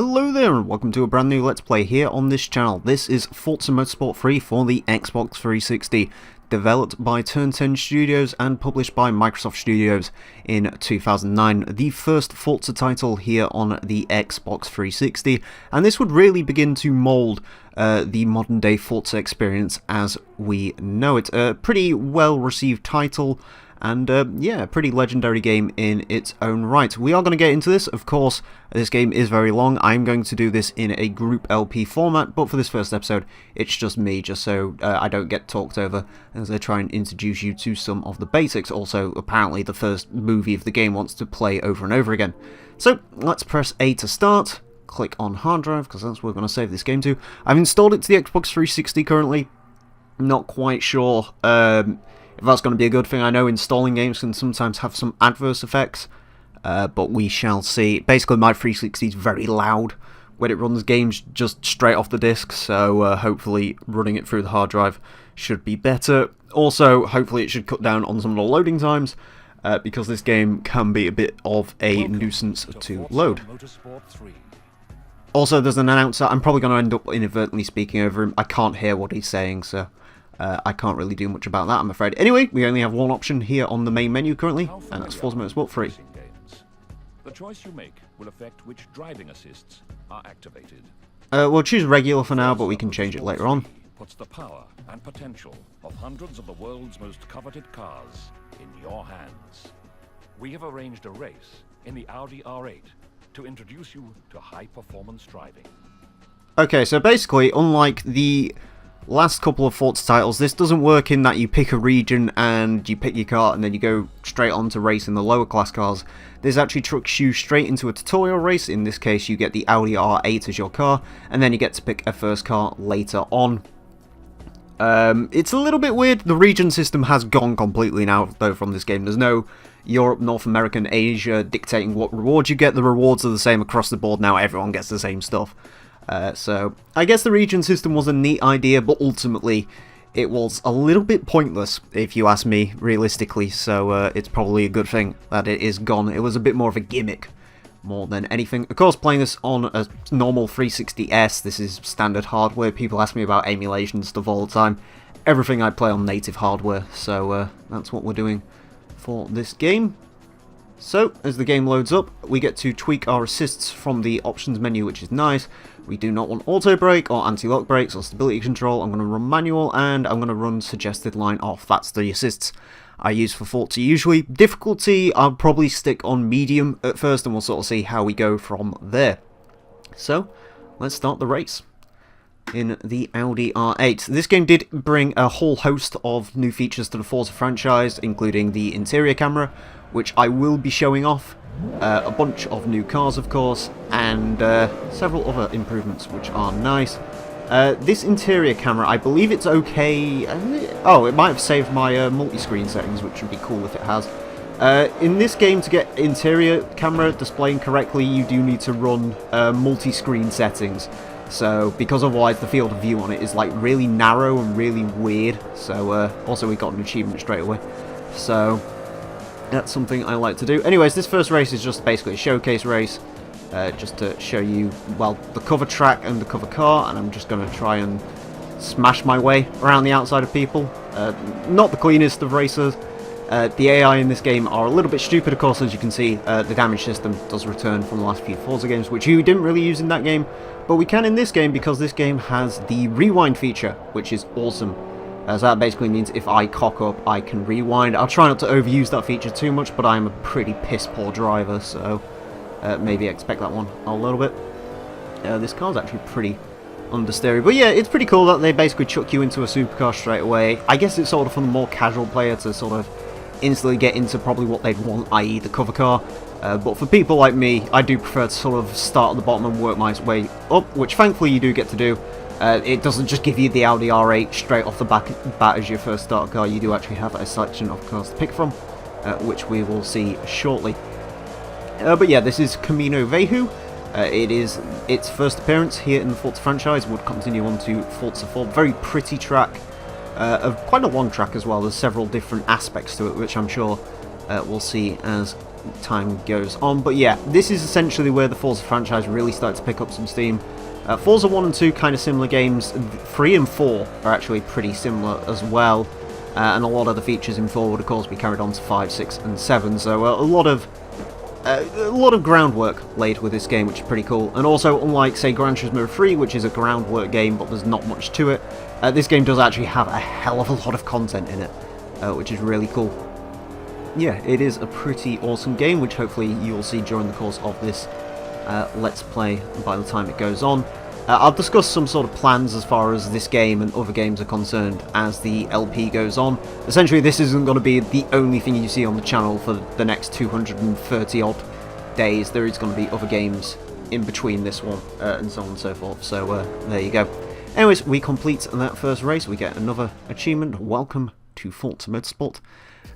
Hello there and welcome to a brand new Let's Play here on this channel. This is Forza Motorsport 3 for the Xbox 360, developed by Turn 10 Studios and published by Microsoft Studios in 2009. The first Forza title here on the Xbox 360, and this would really begin to mould the modern day Forza experience as we know it. A pretty well received title. And yeah, a pretty legendary game in its own right. We are going to get into this, of course. This game is very long. I'm going to do this in a group LP format, but for this first episode, it's just me, just so I don't get talked over as I try and introduce you to some of the basics. Also, apparently the first movie of the game wants to play over and over again. So, let's press A to start. Click on hard drive, because that's where we're going to save this game to. I've installed it to the Xbox 360 currently. Not quite sure if that's going to be a good thing. I know installing games can sometimes have some adverse effects, but we shall see. Basically, my 360 is very loud when it runs games just straight off the disc, so hopefully running it through the hard drive should be better. Also, hopefully it should cut down on some of the loading times, because this game can be a bit of a nuisance to load. Also, there's an announcer. I'm probably going to end up inadvertently speaking over him. I can't hear what he's saying, so I can't really do much about that, I'm afraid. Anyway, we only have one option here on the main menu currently, and that's Forza Motorsport 3. The choice you make will affect which driving assists are activated. We'll choose regular for now, but we can change it later on. Puts the power and potential of hundreds of the world's most coveted cars in your hands. We have arranged a race in the Audi R8 to introduce you to high-performance driving. Okay, so basically, unlike the last couple of Forza titles, this doesn't work in that you pick a region and you pick your car and then you go straight on to race in the lower class cars. This actually trucks you straight into a tutorial race. In this case, you get the Audi R8 as your car, and then you get to pick a first car later on. It's a little bit weird. The region system has gone completely now, though, from this game. There's no Europe, North America, and Asia dictating what rewards you get. The rewards are the same across the board now. Everyone gets the same stuff. So, I guess the region system was a neat idea, but ultimately it was a little bit pointless, if you ask me, realistically, so it's probably a good thing that it is gone. It was a bit more of a gimmick, more than anything. Of course, playing this on a normal 360S, this is standard hardware. People ask me about emulation stuff all the time. Everything I play on native hardware, so that's what we're doing for this game. So, as the game loads up, we get to tweak our assists from the options menu, which is nice. We do not want auto brake or anti-lock brakes or stability control. I'm going to run manual, and I'm going to run suggested line off. That's the assists I use for Forza usually. Difficulty, I'll probably stick on medium at first, and we'll sort of see how we go from there. So, let's start the race in the Audi R8. This game did bring a whole host of new features to the Forza franchise, including the interior camera, which I will be showing off, a bunch of new cars, of course, and several other improvements, which are nice. This interior camera, I believe it's okay. Oh, it might have saved my multi-screen settings, which would be cool if it has. In this game, to get interior camera displaying correctly, you do need to run multi-screen settings. So, because otherwise the field of view on it is like really narrow and really weird. So, also we got an achievement straight away. So, that's something I like to do. Anyways, this first race is just basically a showcase race, just to show you, well, the cover track and the cover car, and I'm just going to try and smash my way around the outside of people. Not the cleanest of racers. The AI in this game are a little bit stupid, of course, as you can see. The damage system does return from the last few Forza games, which you didn't really use in that game, but we can in this game because this game has the rewind feature, which is awesome. So that basically means if I cock up, I can rewind. I'll try not to overuse that feature too much, but I'm a pretty piss-poor driver, so maybe expect that one a little bit. This car's actually pretty understeery. But yeah, it's pretty cool that they basically chuck you into a supercar straight away. I guess it's sort of for the more casual player to sort of instantly get into probably what they'd want, i.e. the cover car. But for people like me, I do prefer to sort of start at the bottom and work my way up, which thankfully you do get to do. It doesn't just give you the Audi R8 straight off the bat as your first starter car. You do actually have a selection of cars to pick from, which we will see shortly. But yeah, this is Camino Viejo. It is its first appearance here in the Forza franchise. Would continue on to Forza 4. Very pretty track, quite a long track as well. There's several different aspects to it, which I'm sure we'll see as time goes on. But yeah, this is essentially where the Forza franchise really started to pick up some steam. Forza 1 and 2, kind of similar games. 3 and 4 are actually pretty similar as well. And a lot of the features in 4 would of course be carried on to 5, 6 and 7. So a lot of groundwork laid with this game, which is pretty cool. And also, unlike, say, Gran Turismo 3, which is a groundwork game, but there's not much to it, this game does actually have a hell of a lot of content in it, which is really cool. Yeah, it is a pretty awesome game, which hopefully you'll see during the course of this Let's Play by the time it goes on. I'll discuss some sort of plans as far as this game and other games are concerned as the LP goes on. Essentially, this isn't going to be the only thing you see on the channel for the next 230 odd days. There is going to be other games in between this one and so on and so forth. So there you go. Anyways, we complete that first race. We get another achievement. Welcome to Forza Motorsport.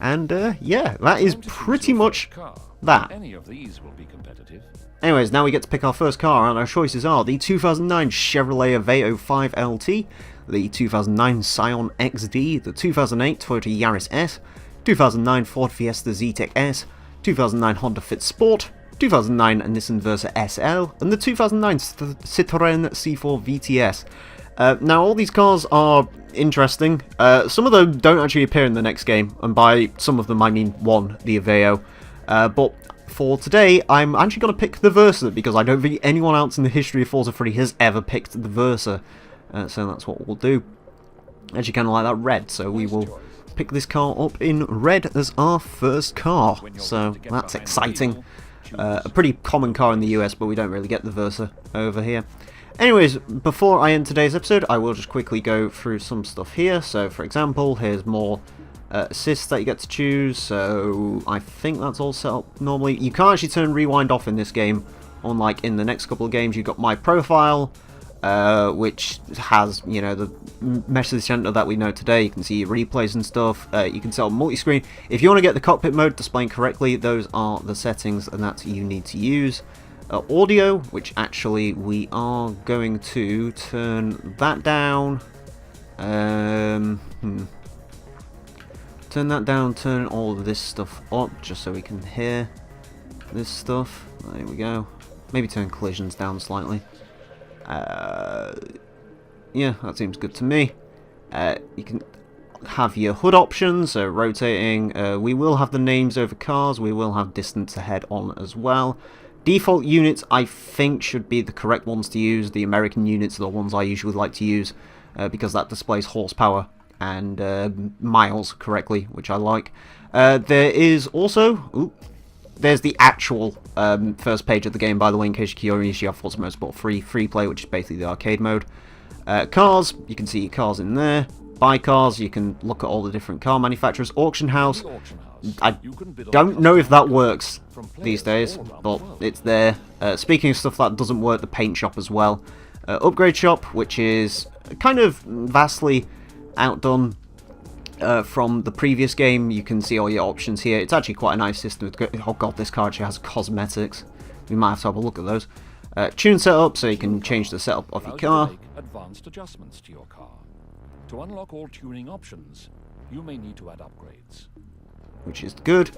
And yeah, that is pretty much that. Any of these will be competitive. Anyways, now we get to pick our first car, and our choices are the 2009 Chevrolet Aveo 5 LT, the 2009 Scion XD, the 2008 Toyota Yaris S, 2009 Ford Fiesta Zetec S, 2009 Honda Fit Sport, 2009 Nissan Versa SL, and the 2009 Citroën C4 VTS. Now, all these cars are interesting. Some of them don't actually appear in the next game, and by some of them I mean one, the Aveo. But for today, I'm actually going to pick the Versa, because I don't think anyone else in the history of Forza 3 has ever picked the Versa. So that's what we'll do. Actually kind of like that red, so we will pick this car up in red as our first car. So that's exciting. A pretty common car in the US, but we don't really get the Versa over here. Anyways, before I end today's episode, I will just quickly go through some stuff here. So, for example, here's more assists that you get to choose. So, I think that's all set up normally. You can't actually turn rewind off in this game, unlike in the next couple of games. You've got My Profile, which has, you know, the message center that we know today. You can see your replays and stuff. You can set up multi-screen. If you want to get the cockpit mode displaying correctly, those are the settings and that you need to use. Audio, which actually we are going to turn that down. Turn that down, turn all of this stuff up, just so we can hear this stuff. There we go. Maybe turn collisions down slightly. Yeah, that seems good to me. You can have your HUD options, so rotating. We will have the names over cars. We will have distance ahead on as well. Default units, I think, should be the correct ones to use. The American units are the ones I usually like to use, because that displays horsepower and miles correctly, which I like. There is also... there's the actual first page of the game, by the way, in case you're curious. You have Forza Motorsport free play, which is basically the arcade mode. Cars, you can see your cars in there. Buy cars, you can look at all the different car manufacturers. Auction house, I don't know if that works these days, but it's there. Speaking of stuff that doesn't work, the paint shop as well. Upgrade shop, which is kind of vastly outdone from the previous game. You can see all your options here. It's actually quite a nice system. Oh god, this car actually has cosmetics. We might have to have a look at those. Tune setup, so you can change the setup of your car. Advanced adjustments to your car. To unlock all tuning options, you may need to add upgrades, which is good.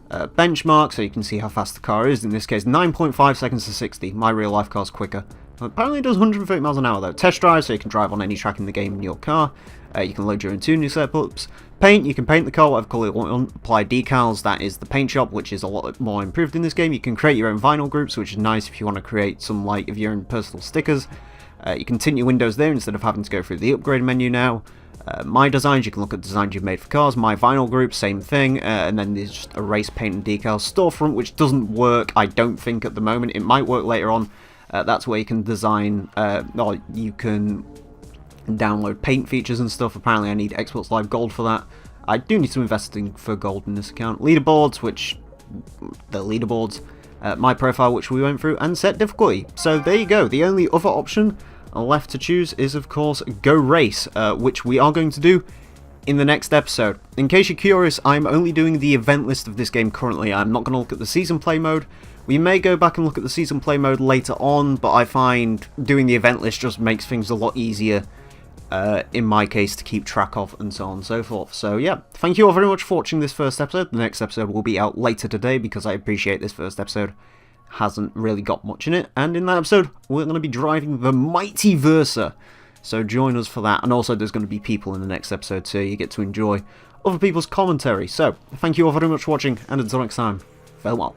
Benchmark, so you can see how fast the car is. In this case, 9.5 seconds to 60. My real life car's quicker. Apparently it does 130 miles an hour though. Test drive, so you can drive on any track in the game in your car. You can load your own tuning setups. Paint, you can paint the car, whatever colour you want. Apply decals, that is the paint shop, which is a lot more improved in this game. You can create your own vinyl groups, which is nice if you want to create some, like, of your own personal stickers. You can tint your windows there instead of having to go through the upgrade menu now. My designs, you can look at designs you've made for cars. My vinyl group, same thing. And then there's just erase paint and decals. Storefront, which doesn't work, I don't think, at the moment. It might work later on. That's where you can design, or you can download paint features and stuff. Apparently I need Xbox Live Gold for that. I do need some investing for gold in this account. Leaderboards, which, the leaderboards. My profile, which we went through, and set difficulty. So there you go. The only other option left to choose is, of course, Go Race, which we are going to do in the next episode. In case you're curious, I'm only doing the event list of this game currently. I'm not going to look at the season play mode. We may go back and look at the season play mode later on, but I find doing the event list just makes things a lot easier in my case, to keep track of, and so on and so forth. So yeah, thank you all very much for watching this first episode. The next episode will be out later today, because I appreciate this first episode hasn't really got much in it, and in that episode, we're going to be driving the mighty Versa. So join us for that, and also there's going to be people in the next episode, so you get to enjoy other people's commentary. So, thank you all very much for watching, and until next time, farewell.